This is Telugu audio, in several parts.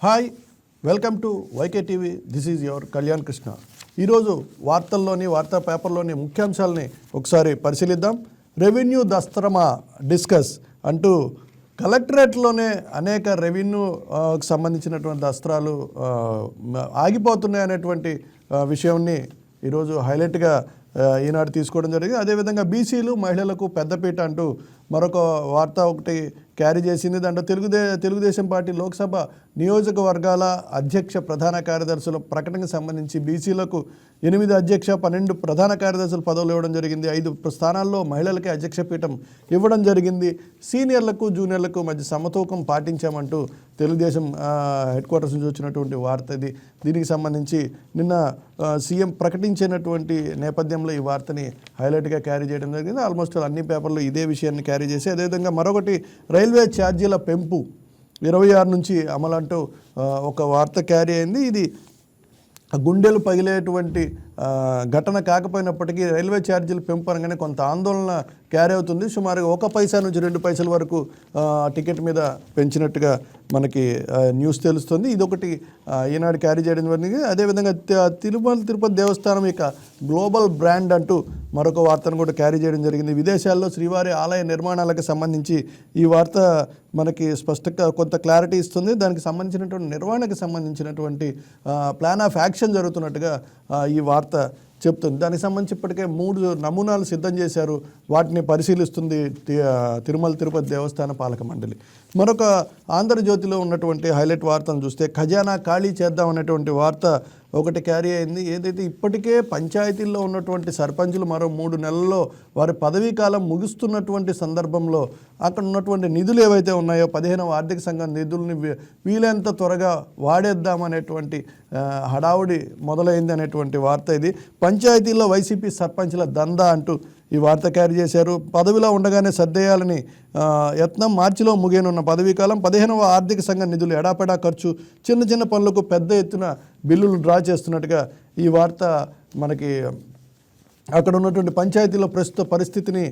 Hi, welcome to YK TV. This is your Kalyan Krishna. ఈరోజు వార్తా పేపర్లోని ముఖ్యాంశాలని ఒకసారి పరిశీలిద్దాం. రెవెన్యూ దస్త్రమా డిస్కస్ అంటూ కలెక్టరేట్లోనే అనేక రెవెన్యూకి సంబంధించినటువంటి దస్త్రాలు ఆగిపోతున్నాయనేటువంటి విషయాన్ని ఈరోజు హైలైట్గా ఈనాడు తీసుకోవడం జరిగింది. అదేవిధంగా బీసీలు మహిళలకు పెద్దపీట అంటూ మరొక వార్త ఒకటి క్యారీ చేసింది. దాంట్లో తెలుగుదేశం పార్టీ లోక్సభ నియోజకవర్గాల అధ్యక్ష ప్రధాన కార్యదర్శుల ప్రకటనకు సంబంధించి బీసీలకు 8 అధ్యక్ష 12 ప్రధాన కార్యదర్శుల పదవులు ఇవ్వడం జరిగింది. 5 స్థానాల్లో మహిళలకి అధ్యక్ష పీఠం ఇవ్వడం జరిగింది. సీనియర్లకు జూనియర్లకు మధ్య సమతూకం పాటించామంటూ తెలుగుదేశం హెడ్ క్వార్టర్స్ నుంచి వచ్చినటువంటి వార్త ఇది. దీనికి సంబంధించి నిన్న సీఎం ప్రకటించినటువంటి నేపథ్యంలో ఈ వార్తని హైలైట్గా క్యారీ చేయడం జరిగింది. ఆల్మోస్ట్ అన్ని పేపర్లు ఇదే విషయాన్ని క్యారీ చేసి, అదేవిధంగా మరొకటి రైల్వే ఛార్జీల పెంపు 26 నుంచి అమలంటూ ఒక వార్త క్యారీ అయింది. ఇది గుండెలు పగిలేటువంటి ఘటన కాకపోయినప్పటికీ రైల్వే ఛార్జీలు పెంపు అనగానే కొంత ఆందోళన క్యారీ అవుతుంది. సుమారుగా 1 పైసా నుంచి 2 పైసల వరకు టికెట్ మీద పెంచినట్టుగా మనకి న్యూస్ తెలుస్తుంది. ఇదొకటి ఈనాడు క్యారీ చేయడం జరిగింది. అదేవిధంగా తిరుపతి దేవస్థానం ఇక గ్లోబల్ బ్రాండ్ అంటూ మరొక వార్తను కూడా క్యారీ చేయడం జరిగింది. విదేశాల్లో శ్రీవారి ఆలయ నిర్మాణాలకు సంబంధించి ఈ వార్త మనకి స్పష్టంగా కొంత క్లారిటీ ఇస్తుంది. దానికి సంబంధించినటువంటి నిర్వహణకు సంబంధించినటువంటి ప్లాన్ ఆఫ్ యాక్షన్ జరుగుతున్నట్టుగా ఈ వార్త చెప్తుంది. దానికి సంబంధించి ఇప్పటికే 3 నమూనాలు సిద్ధం చేశారు. వాటిని పరిశీలిస్తుంది తిరుపతి దేవస్థాన పాలక మండలి. మరొక ఆంధ్రజ్యోతిలో ఉన్నటువంటి హైలైట్ వార్తను చూస్తే ఖజానా ఖాళీ చేద్దాం అనేటువంటి వార్త ఒకటి క్యారీ అయింది. ఏదైతే ఇప్పటికే పంచాయతీల్లో ఉన్నటువంటి సర్పంచులు మరో 3 నెలల్లో వారి పదవీ కాలం ముగుస్తున్నటువంటి సందర్భంలో అక్కడ ఉన్నటువంటి నిధులు ఏవైతే ఉన్నాయో 15వ ఆర్థిక సంఘం నిధుల్ని వీలైనంత త్వరగా వాడేద్దామనేటువంటి హడావుడి మొదలైంది అనేటువంటి వార్త ఇది. పంచాయతీల్లో వైసీపీ సర్పంచుల దందా అంటూ ఈ వార్త క్యారీ చేశారు. పదవిలో ఉండగానే సర్దేయాలని యత్నం, మార్చిలో ముగియనున్న పదవీకాలం, 15వ ఆర్థిక సంఘం నిధులు ఎడాపెడా ఖర్చు, చిన్న పనులకు పెద్ద ఎత్తున బిల్లులు డ్రా చేస్తున్నట్టుగా ఈ వార్త మనకి అక్కడ ఉన్నటువంటి పంచాయతీలో ప్రస్తుత పరిస్థితిని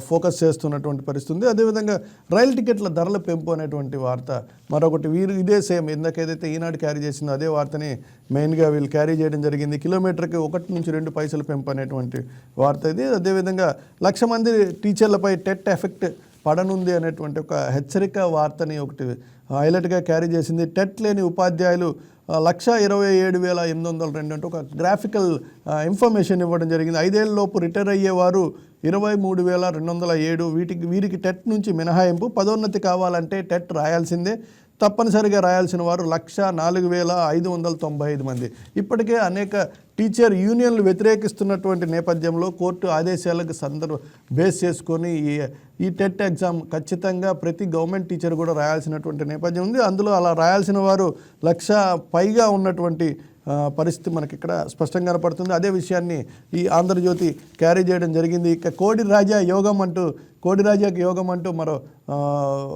ఫోకస్ చేస్తున్నటువంటి పరిస్థితి ఉంది. అదేవిధంగా రైలు టికెట్ల ధరల పెంపు అనేటువంటి వార్త మరొకటి ఇదే సేమ్ ఇందాకేదైతే ఈనాడు క్యారీ చేసిందో అదే వార్తని మెయిన్గా వీళ్ళు క్యారీ చేయడం జరిగింది. కిలోమీటర్కి 1 నుంచి 2 పైసలు పెంపు అనేటువంటి వార్త ఇది. అదేవిధంగా 1,00,000 మంది టీచర్లపై టెట్ ఎఫెక్ట్ పడనుంది అనేటువంటి ఒక హెచ్చరిక వార్తని ఒకటి హైలైట్గా క్యారీ చేసింది. టెట్ లేని ఉపాధ్యాయులు 1,27,802 అంటూ ఒక గ్రాఫికల్ ఇన్ఫర్మేషన్ ఇవ్వడం జరిగింది. 5 ఏళ్లలోపు రిటైర్ అయ్యేవారు 23,207. వీరికి టెట్ నుంచి మినహాయింపు. పదోన్నతి కావాలంటే టెట్ రాయాల్సిందే. తప్పనిసరిగా రాయాల్సిన వారు 1,04,595 మంది. ఇప్పటికే అనేక టీచర్ యూనియన్లు వ్యతిరేకిస్తున్నటువంటి నేపథ్యంలో కోర్టు ఆదేశాలకు బేస్ చేసుకొని ఈ టెట్ ఎగ్జామ్ ఖచ్చితంగా ప్రతి గవర్నమెంట్ టీచర్ కూడా రాయాల్సినటువంటి నేపథ్యం ఉంది. అందులో అలా రాయాల్సిన వారు 1,00,000 పైగా ఉన్నటువంటి పరిస్థితి మనకి ఇక్కడ స్పష్టంగా కనపడుతుంది. అదే విషయాన్ని ఈ ఆంధ్రజ్యోతి క్యారీ చేయడం జరిగింది. ఇక కోడి రాజాకి యోగం అంటూ మరో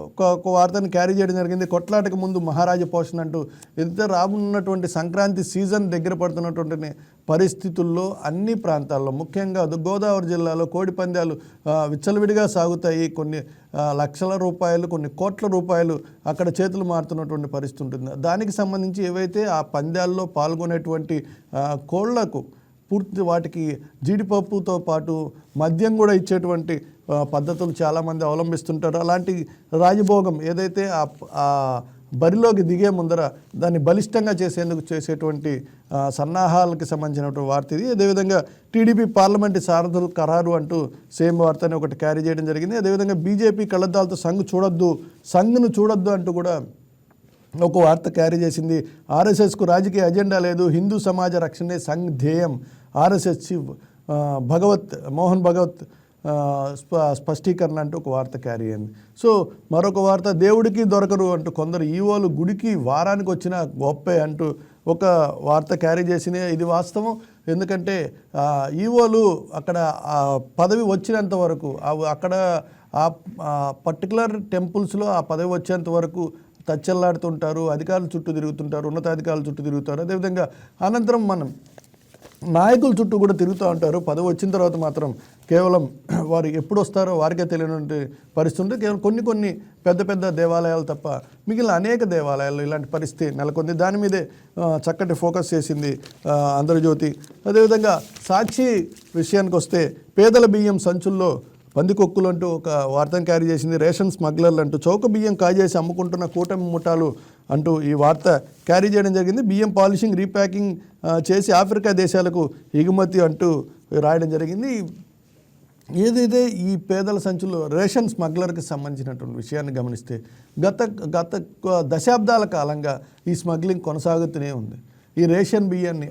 ఒక వార్తను క్యారీ చేయడం జరిగింది. కొట్లాటకు ముందు మహారాజా పోషణ అంటూ ఏదైతే రానున్నటువంటి సంక్రాంతి సీజన్ దగ్గర పడుతున్నటువంటి పరిస్థితుల్లో అన్ని ప్రాంతాల్లో ముఖ్యంగా గోదావరి జిల్లాలో కోడి పందాలు విచ్చలవిడిగా సాగుతాయి. కొన్ని లక్షల రూపాయలు, కొన్ని కోట్ల రూపాయలు అక్కడ చేతులు మారుతున్నటువంటి పరిస్థితి ఉంటుంది. దానికి సంబంధించి ఏవైతే ఆ పందాల్లో పాల్గొనేటువంటి కోళ్లకు పూర్తి వాటికి జీడిపప్పుతో పాటు మద్యం కూడా ఇచ్చేటువంటి పద్ధతులు చాలామంది అవలంబిస్తుంటారు. అలాంటి రాజభోగం ఏదైతే ఆ బరిలోకి దిగే ముందర దాన్ని బలిష్టంగా చేసేటువంటి సన్నాహాలకు సంబంధించినటువంటి వార్త ఇది. అదేవిధంగా టీడీపీ పార్లమెంటు సారథులు ఖరారు అంటూ సేమ్ వార్తని ఒకటి క్యారీ చేయడం జరిగింది. అదేవిధంగా బీజేపీ కళ్ళద్దాలతో సంఘ్ను చూడొద్దు అంటూ కూడా ఒక వార్త క్యారీ చేసింది. ఆర్ఎస్ఎస్కు రాజకీయ అజెండా లేదు, హిందూ సమాజ రక్షణే సంఘ్ ధ్యేయం. ఆర్ఎస్ఎస్ చీఫ్ మోహన్ భగవత్ స్పష్టీకరణ అంటూ ఒక వార్త క్యారీ అయింది. సో మరొక వార్త దేవుడికి దొరకరు అంటూ కొందరు ఈవోలు గుడికి వారానికి వచ్చిన గొప్పే అంటూ ఒక వార్త క్యారీ చేసింది. ఇది వాస్తవం. ఎందుకంటే ఈవోలు అక్కడ పదవి వచ్చినంత వరకు అక్కడ ఆ పర్టికులర్ టెంపుల్స్లో ఆ పదవి వచ్చేంత వరకు తచ్చల్లాడుతుంటారు, అధికారుల చుట్టూ తిరుగుతుంటారు, ఉన్నతాధికారుల చుట్టూ తిరుగుతారు. అదేవిధంగా అనంతరం మనం నాయకుల చుట్టూ కూడా తిరుగుతూ ఉంటారు. పదవి వచ్చిన తర్వాత మాత్రం కేవలం వారు ఎప్పుడు వస్తారో వారికే తెలియని పరిస్థితి ఉంటుంది. కేవలం కొన్ని పెద్ద పెద్ద దేవాలయాలు తప్ప మిగిలిన అనేక దేవాలయాల్లో ఇలాంటి పరిస్థితి నెలకొంది. దాని మీదే చక్కటి ఫోకస్ చేసింది ఆంధ్రజ్యోతి. అదేవిధంగా సాక్షి విషయానికి వస్తే పేదల బియ్యం సంచుల్లో పందికొక్కులు అంటూ ఒక వార్తను క్యారీ చేసింది. రేషన్ స్మగ్లర్లు అంటూ చౌక బియ్యం కాజేసి అమ్ముకుంటున్న కూటమి ముఠాలు అంటూ ఈ వార్త క్యారీ చేయడం జరిగింది. బియ్యం పాలిషింగ్ రీప్యాకింగ్ చేసి ఆఫ్రికా దేశాలకు ఎగుమతి అంటూ రాయడం జరిగింది. ఏదైతే ఈ పేదల సంచులు రేషన్ స్మగ్లర్కి సంబంధించినటువంటి విషయాన్ని గమనిస్తే గత దశాబ్దాల కాలంగా ఈ స్మగ్లింగ్ కొనసాగుతూనే ఉంది. ఈ రేషన్ బియ్యాన్ని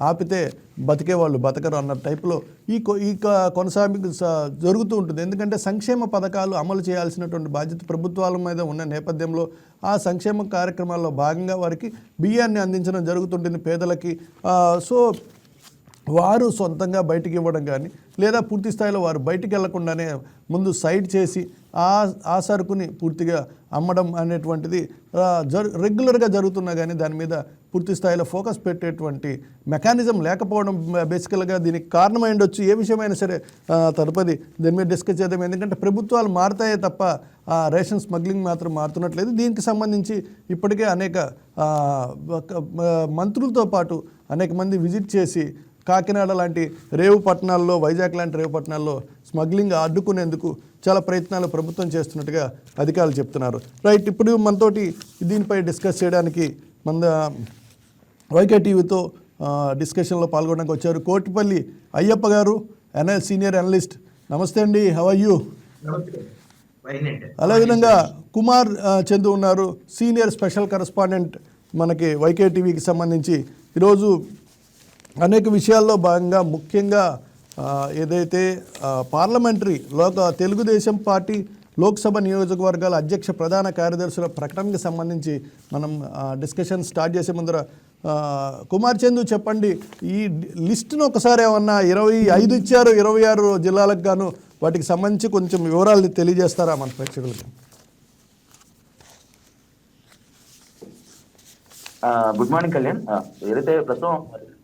ఆపితే బతికే వాళ్ళు బతకరు అన్న టైప్లో ఈ కొనసాగింపు జరుగుతూ ఉంటుంది. ఎందుకంటే సంక్షేమ పథకాలు అమలు చేయాల్సినటువంటి బాధ్యత ప్రభుత్వాల మీద ఉన్న నేపథ్యంలో ఆ సంక్షేమ కార్యక్రమాల్లో భాగంగా వారికి బియ్యాన్ని అందించడం జరుగుతుంటుంది పేదలకి. సో వారు సొంతంగా బయటికి ఇవ్వడం కానీ లేదా పూర్తి స్థాయిలో వారు బయటికి వెళ్లకుండానే ముందు సైడ్ చేసి ఆ సరుకుని పూర్తిగా అమ్మడం అనేటువంటిది రెగ్యులర్గా జరుగుతున్నా కానీ దాని మీద పూర్తి స్థాయిలో ఫోకస్ పెట్టేటువంటి మెకానిజం లేకపోవడం బేసికల్గా దీనికి కారణమై ఉండొచ్చు. ఏ విషయమైనా సరే తదుపరి దీని మీద డిస్కస్ చేద్దాం. ఎందుకంటే ప్రభుత్వాలు మారుతాయే తప్ప రేషన్ స్మగ్లింగ్ మాత్రం మారుతున్నట్లేదు. దీనికి సంబంధించి ఇప్పటికే అనేక మంత్రులతో పాటు అనేక మంది విజిట్ చేసి కాకినాడ లాంటి రేవు పట్టణాల్లో, వైజాగ్ లాంటి రేవు పట్టణాల్లో స్మగ్లింగ్ అడ్డుకునేందుకు చాలా ప్రయత్నాలు ప్రభుత్వం చేస్తున్నట్టుగా అధికారులు చెప్తున్నారు. రైట్, ఇప్పుడు మనతోటి దీనిపై డిస్కస్ చేయడానికి మన వైకే టీవీతో డిస్కషన్లో పాల్గొనడానికి వచ్చారు కోటిపల్లి అయ్యప్ప గారు, సీనియర్ అనలిస్ట్. నమస్తే అండి, హౌ ఆర్ యూ? అదేవిధంగా కుమార్ చందు ఉన్నారు, సీనియర్ స్పెషల్ కరెస్పాండెంట్ మనకి వైకే టీవీకి సంబంధించి. ఈరోజు అనేక విషయాల్లో భాగంగా ముఖ్యంగా ఏదైతే పార్లమెంటరీ తెలుగుదేశం పార్టీ లోక్సభ నియోజకవర్గాల అధ్యక్ష ప్రధాన కార్యదర్శుల ప్రకటనకు సంబంధించి మనం డిస్కషన్ స్టార్ట్ చేసే ముందర కుమార్ చందు చెప్పండి, ఈ లిస్టును ఒకసారి ఏమన్నా 25 ఇచ్చారు, 26 జిల్లాలకు గాను, వాటికి సంబంధించి కొంచెం వివరాలు తెలియజేస్తారా మన ప్రేక్షకులకి? Good morning Kalyan. ఏదైతే ప్రస్తుతం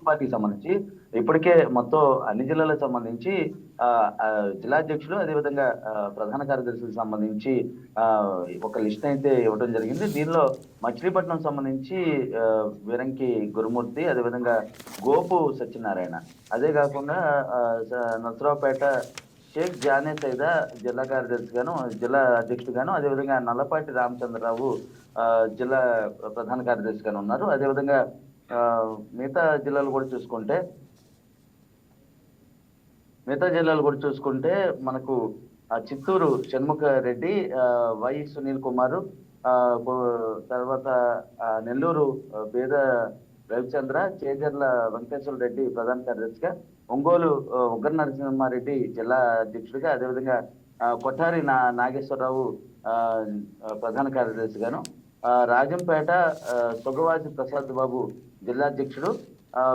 పార్టీకి సంబంధించి ఇప్పటికే మొత్తం అన్ని జిల్లాలకు సంబంధించి జిల్లా అధ్యక్షులు అదేవిధంగా ప్రధాన కార్యదర్శులకు సంబంధించి ఒక లిస్ట్ అయితే ఇవ్వడం జరిగింది. దీనిలో మచిలీపట్నం సంబంధించి వీరంకి గురుమూర్తి, అదేవిధంగా గోపు సత్యనారాయణ, అదే కాకుండా నసరావుపేట షేక్ జానే సైదా జిల్లా కార్యదర్శి గాను, జిల్లా అధ్యక్షుడు గాను, అదేవిధంగా నల్లపాటి రామచంద్రరావు జిల్లా ప్రధాన కార్యదర్శి గాను ఉన్నారు. అదేవిధంగా మిగతా జిల్లాలు కూడా చూసుకుంటే మనకు చిత్తూరు షణ్ముఖ రెడ్డి, వై సునీల్ కుమారు, తర్వాత నెల్లూరు పేద రవిచంద్ర, చేజర్ల వెంకటేశ్వర రెడ్డి ప్రధాన కార్యదర్శిగా, ఒంగోలు ఉగ్ర నరసింహారెడ్డి జిల్లా అధ్యక్షుడిగా, అదేవిధంగా కొఠారి నాగేశ్వరరావు ప్రధాన కార్యదర్శిగాను, రాజంపేట సుగవాజి ప్రసాద్ బాబు జిల్లా అధ్యక్షుడు,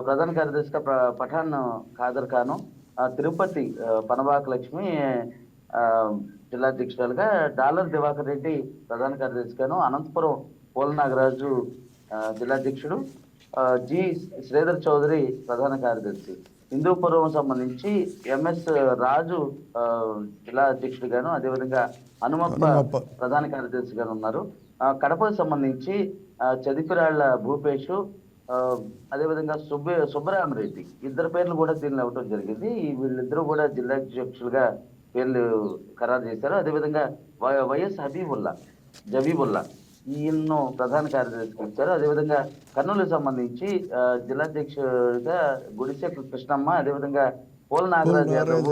ప్రధాన కార్యదర్శిగా పఠాన్ ఖాదర్ ఖాను, తిరుపతి పనబాక లక్ష్మి జిల్లా అధ్యక్షురాలుగా, డాలర్ దివాకర్ రెడ్డి ప్రధాన కార్యదర్శిగాను, అనంతపురం పోల నాగరాజు జిల్లా అధ్యక్షుడు, జి శ్రీధర్ చౌదరి ప్రధాన కార్యదర్శి, హిందూపురం సంబంధించి ఎంఎస్ రాజు జిల్లా అధ్యక్షుడిగాను, అదేవిధంగా హనుమప్ప ప్రధాన కార్యదర్శిగాను ఉన్నారు. కడపకు సంబంధించి చదిపిరాళ్ల భూపేష్, అదేవిధంగా సుబ్బరామరెడ్డి, ఇద్దరు పేర్లు కూడా దీనిలో ఇవ్వడం జరిగింది. వీళ్ళిద్దరూ కూడా జిల్లా అధ్యక్షులుగా పేర్లు ఖరారు చేశారు. అదేవిధంగా వైఎస్ జబీబుల్లా ఈయన్ను ప్రధాన కార్యదర్శికి ఇచ్చారు. అదేవిధంగా కర్నూలుకు సంబంధించి జిల్లా అధ్యక్షుడిగా గుడిసె కృష్ణమ్మ, అదేవిధంగా పోల నాగరాజు యాదవ్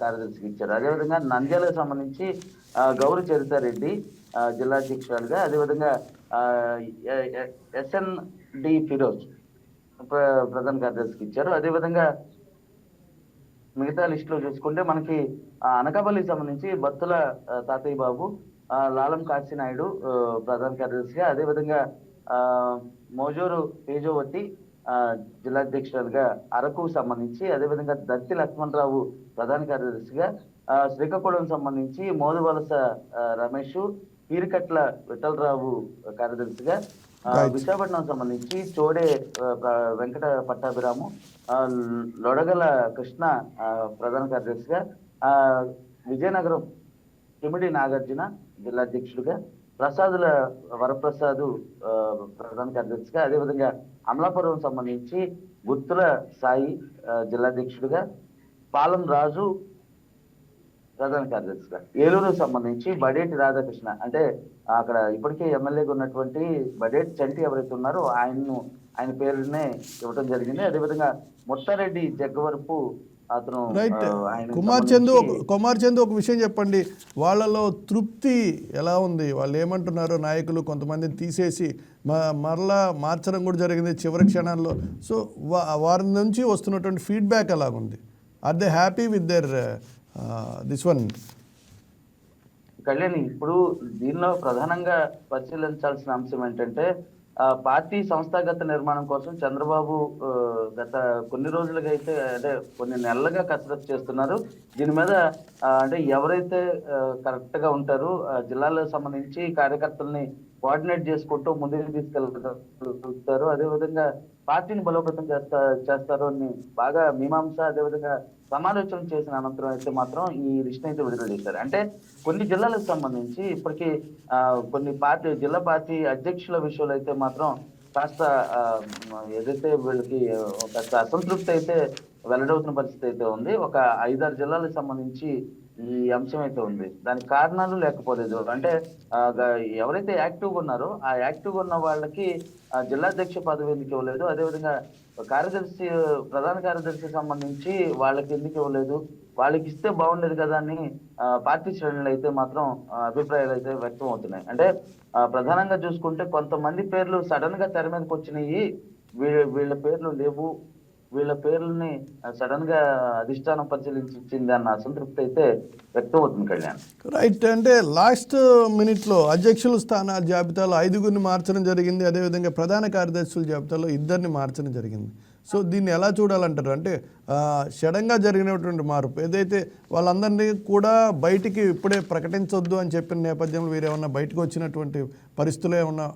కార్యదర్శికి ఇచ్చారు. అదేవిధంగా నంద్యాలకు సంబంధించి గౌరి చరితారెడ్డి జిల్లా అధ్యక్షురాలుగా, అదేవిధంగా SND ఫిరోజ్ ప్రధాన కార్యదర్శికి ఇచ్చారు. అదేవిధంగా మిగతా లిస్టులో చూసుకుంటే మనకి అనకాపల్లికి సంబంధించి బత్తుల తాతయ్య బాబు, లాలం కాశీనాయుడు ప్రధాన కార్యదర్శిగా, అదేవిధంగా మోజూరు తేజోవతి జిల్లా అధ్యక్షురాలుగా, అరకుకు సంబంధించి అదేవిధంగా దత్తి లక్ష్మణరావు ప్రధాన కార్యదర్శిగా, శ్రీకాకుళం సంబంధించి మోదువలస రమేష్, పీరికట్ల విఠలరావు కార్యదర్శిగా, Right. విశాఖపట్నం సంబంధించి చోడే వెంకట పట్టాభిరాము, ఆ, లొడగల కృష్ణ ప్రధాన కార్యదర్శిగా, ఆ, విజయనగరం కిమిడి నాగార్జున జిల్లా అధ్యక్షుడిగా, ప్రసాదుల వరప్రసాదు ఆ, ప్రధాన కార్యదర్శిగా, అదేవిధంగా అమలాపురం సంబంధించి గుత్తుల సాయి జిల్లా అధ్యక్షుడిగా, పాలం రాజు ప్రధాన కార్యదర్శిగా, ఏలూరు సంబంధించి బడేటి రాధాకృష్ణ, అంటే అక్కడ ఇప్పటికే ఎమ్మెల్యేగా ఉన్నటువంటి బడేటి చంటి ఎవరైతే ఉన్నారో ఆయన పేరునే ఇవ్వడం జరిగింది. అదేవిధంగా ముత్తారెడ్డి జగ్గవరపు అతను రైట్. ఆయన కుమార్ చందు ఒక విషయం చెప్పండి, వాళ్ళలో తృప్తి ఎలా ఉంది? వాళ్ళు ఏమంటున్నారు? నాయకులు కొంతమందిని తీసేసి మరలా మార్చడం కూడా జరిగింది చివరి క్షణాల్లో. సో వారి నుంచి వస్తున్నటువంటి ఫీడ్బ్యాక్ ఎలాగుంది? Are they happy with their this one? Kalyani, ఇప్పుడు దీనిలో ప్రధానంగా పరిశీలించాల్సిన అంశం ఏంటంటే, పార్టీ సంస్థాగత నిర్మాణం కోసం చంద్రబాబు గత కొన్ని రోజులుగా అయితే, అంటే కొన్ని నెలలుగా కసరత్తు చేస్తున్నారు. దీని మీద అంటే ఎవరైతే కరెక్ట్ గా ఉంటారో జిల్లాలకు సంబంధించి కార్యకర్తల్ని కోఆర్డినేట్ చేసుకుంటూ ముందుకు తీసుకెళ్తారు, అదేవిధంగా పార్టీని బలోపేతం చేస్తారు అని బాగా మీమాంస, అదేవిధంగా సమాలోచన చేసిన అనంతరం అయితే మాత్రం ఈ లిస్ట్ అయితే విడుదల చేశారు. అంటే కొన్ని జిల్లాలకు సంబంధించి ఇప్పటికీ కొన్ని జిల్లా పార్టీ అధ్యక్షుల విషయంలో అయితే మాత్రం కాస్త ఏదైతే వీళ్ళకి కాస్త అసంతృప్తి అయితే వెల్లడవుతున్న పరిస్థితి అయితే ఉంది. ఒక 5-6 జిల్లాలకు సంబంధించి ఈ అంశం అయితే ఉంది. దానికి కారణాలు లేకపోలేదు. అంటే ఎవరైతే యాక్టివ్గా ఉన్నారో ఆ యాక్టివ్గా ఉన్న వాళ్ళకి జిల్లా అధ్యక్ష పదవి ఎందుకు ఇవ్వలేదు, అదేవిధంగా ప్రధాన కార్యదర్శి సంబంధించి వాళ్ళకి ఎందుకు ఇవ్వలేదు, వాళ్ళకి ఇస్తే బాగుండేది కదా అని పార్టీ శ్రేణులు అయితే మాత్రం అభిప్రాయాలు అయితే వ్యక్తం అవుతున్నాయి. అంటే ప్రధానంగా చూసుకుంటే కొంతమంది పేర్లు సడన్ గా తెర మీదకి వచ్చినాయి, వీళ్ళ పేర్లు లేవు, వీళ్ళ పేర్లని సడన్ గా అధిష్టానం పరిశీలించింది అన్న అసంతృప్తి అయితే వ్యక్తం అవుతుంది కళ్యాణ్. రైట్. అంటే లాస్ట్ మినిట్లో అధ్యక్షుల స్థానాల జాబితాలో 5గురిని మార్చడం జరిగింది, అదేవిధంగా ప్రధాన కార్యదర్శుల జాబితాలో 2 మార్చడం జరిగింది. సో దీన్ని ఎలా చూడాలంటారు? అంటే సడన్గా జరిగినటువంటి మార్పు ఏదైతే వాళ్ళందరినీ కూడా బయటికి ఇప్పుడే ప్రకటించొద్దు అని చెప్పిన నేపథ్యంలో వీరేమన్నా బయటకు వచ్చినటువంటి పరిస్థితులు ఏమన్నా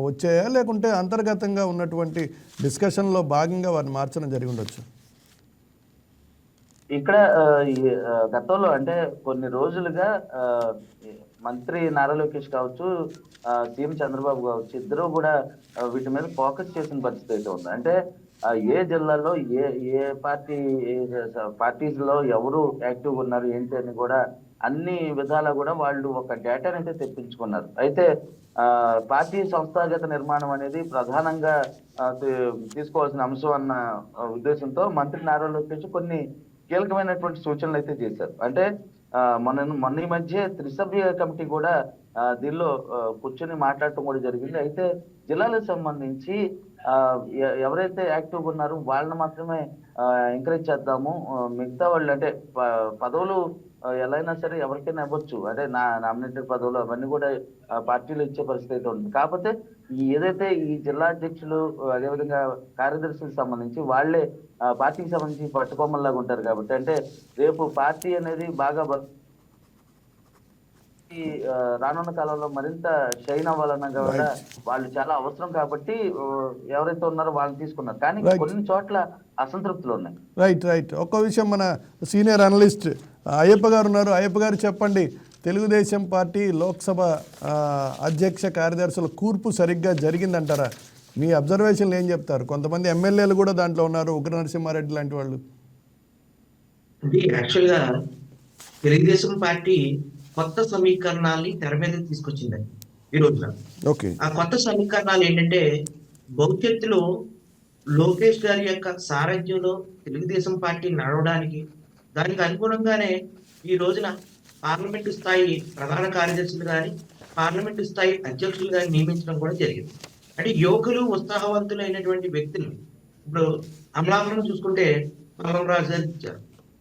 వచ్చాయా, లేకుంటే అంతర్గతంగా ఉన్నటువంటి డిస్కషన్లో భాగంగా వారిని మార్చడం జరిగి ఉండొచ్చు? ఇక్కడ గతంలో అంటే కొన్ని రోజులుగా మంత్రి నారా లోకేష్ కావచ్చు, సీఎం చంద్రబాబు కావచ్చు, ఇద్దరు కూడా వీటి మీద ఫోకస్ చేసిన పరిస్థితి అయితే ఉంది. అంటే ఏ జిల్లాలో ఏ పార్టీస్ లో ఎవరు యాక్టివ్గా ఉన్నారు ఏంటి అని కూడా అన్ని విధాలా కూడా వాళ్ళు ఒక డేటాని అయితే తెప్పించుకున్నారు. అయితే పార్టీ సంస్థాగత నిర్మాణం అనేది ప్రధానంగా తీసుకోవాల్సిన అంశం అన్న ఉద్దేశంతో మంత్రి నారా లోకేష్ కొన్ని కీలకమైనటువంటి సూచనలు అయితే చేశారు. అంటే మొన్న ఈ మధ్య త్రిసభ్య కమిటీ కూడా దీనిలో కూర్చొని మాట్లాడటం కూడా జరిగింది. అయితే జిల్లాలకు సంబంధించి ఎవరైతే యాక్టివ్గా ఉన్నారో వాళ్ళని మాత్రమే ఎంకరేజ్ చేద్దాము, మిగతా వాళ్ళు అంటే పదవులు ఎలా అయినా సరే ఎవరికైనా ఇవ్వచ్చు, అంటే నామినేటెడ్ పదవులు అవన్నీ కూడా పార్టీలు ఇచ్చే పరిస్థితి అయితే ఉంటుంది. కాకపోతే ఏదైతే ఈ జిల్లా అధ్యక్షులు అదేవిధంగా కార్యదర్శులకు సంబంధించి వాళ్ళే పార్టీకి సంబంధించి పట్టుకొమ్మల్లాగా ఉంటారు కాబట్టి, అంటే రేపు పార్టీ అనేది బాగా రానున్న కాలంలో మరింత షైన్ అవ్వాలన్నా కూడా వాళ్ళు చాలా అవసరం కాబట్టి ఎవరైతే ఉన్నారో వాళ్ళని తీసుకున్నారు. కానీ కొన్ని చోట్ల అసంతృప్తులు ఉన్నాయి. రైట్. ఒక్క విషయం, మన సీనియర్ అనలిస్ట్ అయ్యప్ప గారు ఉన్నారు. అయ్యప్ప గారు చెప్పండి, తెలుగుదేశం పార్టీ లోక్సభ అధ్యక్ష కార్యదర్శుల కూర్పు సరిగ్గా జరిగిందంటారా? మీ అబ్జర్వేషన్లు ఏం చెప్తారు? కొంతమంది ఎమ్మెల్యేలు కూడా దాంట్లో ఉన్నారు, ఉగ్ర నరసింహారెడ్డి లాంటి వాళ్ళు. అంటే యాక్చువల్గా తెలుగుదేశం పార్టీ కొత్త సమీకరణాన్ని తెర మీద తీసుకొచ్చిందండి ఈ రోజున. ఆ కొత్త సమీకరణాలు ఏంటంటే, భవిష్యత్తులో లోకేష్ గారి యొక్క సారథ్యంలో తెలుగుదేశం పార్టీ నడవడానికి దానికి అనుగుణంగానే ఈ రోజున పార్లమెంటు స్థాయి ప్రధాన కార్యదర్శులు కానీ పార్లమెంటు స్థాయి అధ్యక్షులు కానీ నియమించడం కూడా జరిగింది. అంటే యువకులు ఉత్సాహవంతులైనటువంటి వ్యక్తులు ఇప్పుడు అమలాపురం చూసుకుంటే పాలం రాజు గారికి ఇచ్చారు.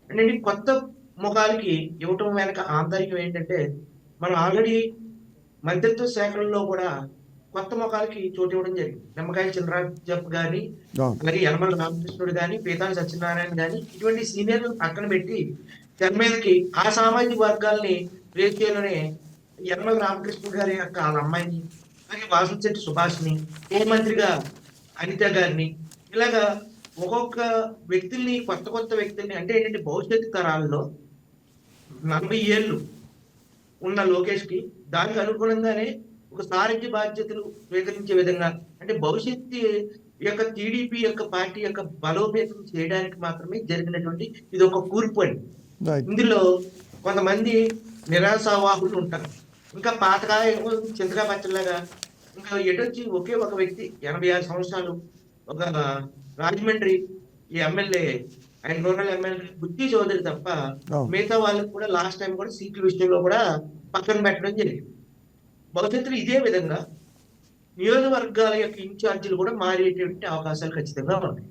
అంటే కొత్త ముఖాలకి ఇవ్వటం వెనక ఆంతర్యం ఏంటంటే, మనం ఆల్రెడీ మంత్రిత్వ శాఖల్లో కూడా కొత్త ముఖాలకి చోటు ఇవ్వడం జరిగింది. నిమ్మకాయ చినరాజప్ప గాని, అలాగే యనమల రామకృష్ణుడు గాని, పీతాని సత్యనారాయణ గాని, ఇటువంటి సీనియర్లను పక్కన పెట్టి తెర మీదకి ఆ సామాజిక వర్గాల్ని రేట్ చేయలోనే యనమల రామకృష్ణుడు గారి యొక్క వాళ్ళ అమ్మాయిని, అలాగే వాసంశెట్టి సుభాష్ని, హోంమంత్రిగా అనిత గారిని, ఇలాగా ఒక్కొక్క వ్యక్తుల్ని కొత్త కొత్త వ్యక్తుల్ని అంటే ఏంటంటే భవిష్యత్తు తరాల్లో 40 ఏళ్ళు ఉన్న లోకేష్ కి దానికి అనుగుణంగానే ఒక సారథ్య బాధ్యతలు స్వీకరించే విధంగా అంటే భవిష్యత్తు యొక్క టీడీపీ యొక్క పార్టీ యొక్క బలోపేతం చేయడానికి మాత్రమే జరిగినటువంటి ఇది ఒక కూర్పు అండి. రైట్. ఇందులో కొంతమంది నిరాశావాహులు ఉంటారు. ఇంకా పాతకాయ చింతగా పచ్చలాగా ఇంకా ఎటొచ్చి ఒకే ఒక వ్యక్తి 86 సంవత్సరాలు ఒక రాజమండ్రి ఈ ఎమ్మెల్యే ఆయన రూరల్ ఎమ్మెల్యే బుద్ధి చౌదరి తప్ప అవును. మిగతా వాళ్ళకి కూడా లాస్ట్ టైం కూడా సీట్ల విషయంలో కూడా పక్కన పెట్టడం జరిగింది. భవిష్యత్తులో ఇదే విధంగా నియోజకవర్గాల యొక్క ఇన్ఛార్జీలు కూడా మారేటువంటి అవకాశాలు ఖచ్చితంగా ఉన్నాయి.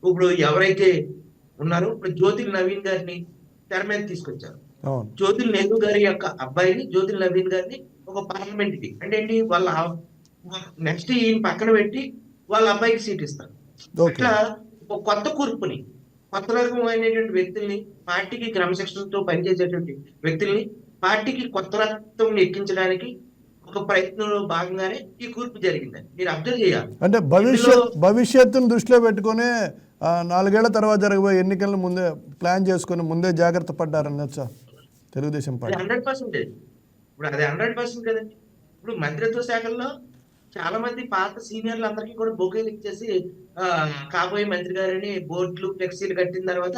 ఇప్పుడు ఎవరైతే ఉన్నారో ఇప్పుడు జ్యోతిల్ నవీన్ గారిని తెర మీద తీసుకొచ్చారు. అవును. జ్యోతిల్ నెహ్రూ గారి యొక్క అబ్బాయిని జ్యోతిల్ నవీన్ గారిని ఒక పార్లమెంట్ కి అంటే ఏంటి వాళ్ళ నెక్స్ట్ ఈయన పక్కన పెట్టి వాళ్ళ అబ్బాయికి సీట్ ఇస్తారు. ఓకే. అట్లా ఒక కొత్త కూర్పుని కొత్త రకమైనటువంటి వ్యక్తుల్ని పార్టీకి క్రమశిక్షణతో పనిచేసేటువంటి వ్యక్తుల్ని పార్టీకి కొత్త రక్తం ఎక్కించడానికి ఒక ప్రయత్నంలో భాగంగానే ఈ కూర్పు జరిగిందని మీరు అబ్జర్వ్ చేయాలి. అంటే భవిష్యత్తును దృష్టిలో పెట్టుకునే 4 ఏళ్ల తర్వాత జరగబోయే ఎన్నికలను ముందే ప్లాన్ చేసుకుని ముందే జాగ్రత్త పడ్డారనొచ్చా తెలుగుదేశం పార్టీ? 100% ఇప్పుడు అది 100% కదండి. ఇప్పుడు మంత్రిత్వ శాఖల్లో చాలా మంది పాత సీనియర్లు అందరికీ కూడా బొకేలు ఇచ్చేసి కాబోయే మంత్రి గారని బోర్డులు ఫ్లెక్సీలు కట్టిన తర్వాత